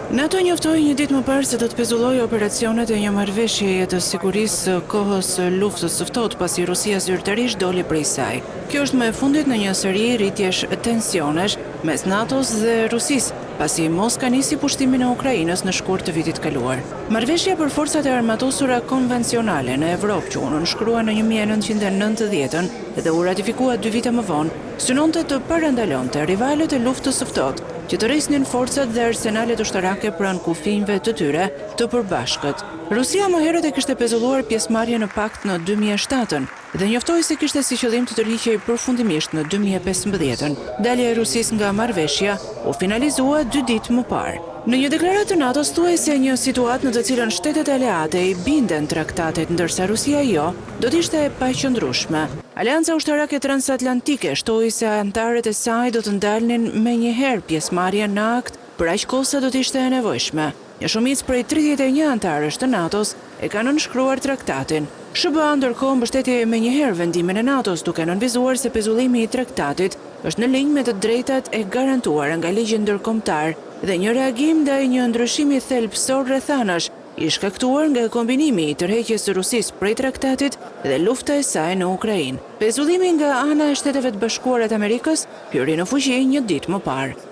NATO njoftoi një ditë më parë se do të pezullojë operacionet e një marrëveshjeje të sigurisë së kohës së luftës së ftohtë pasi Rusia zyrtarisht doli prej saj. Kjo është më e fundit në një seri rritjesh tensionesh mes NATO-s dhe Rusisë, pasi Moska nisi pushtimin e Ukrainës në shkurt të vitit kaluar. Marrëveshja për forcat e armatosura konvencionale në Evropë që u nënshkrua në 1990 dhe u ratifikua 2 vite më vonë, synonte të parandalonte rivalët e luftës së ftohtë që të rrisnin forcat dhe arsenalet ushtarake pranë kufive të tyre të përbashkët. Rusia më herët e kishte pezulluar pjesëmarrje në pakt në 2007 dhe njoftoi se kishte si qëllim të tërhiqej përfundimisht në 2015. Dalja e Rusisë nga marrëveshja u finalizua 2 ditë më parë. Në një deklaratë të NATO-s thuaj se një situatë në të cilën shtetet aleate i binden traktatet ndërsa Rusia jo, do të ishte e paqëndrueshme. Aleanca ushtarake transatlantike shtoi se anëtarët e saj do të ndalnin menjëherë pjesëmarrjen në akt për aq kohë sa do të ishte e nevojshme. Një shumicë prej 31 anëtarësh të NATO-s e kanë nënshkruar traktatin. SBA ndërkohë mbështeti menjëherë vendimin e NATO-s duke nënvizuar se pezullimi i traktatit është në linjë me të drejtat e garantuara nga ligji ndërkombëtar dhe një reagim ndaj një ndryshimi thelbësor rrethanash i shkaktuar nga kombinimi i tërheqjes së Rusisë prej traktatit dhe lufta e saj në Ukrainë. Pezullimi nga ana e Shteteve të Bashkuara të Amerikës hyri në fuqi një ditë më parë.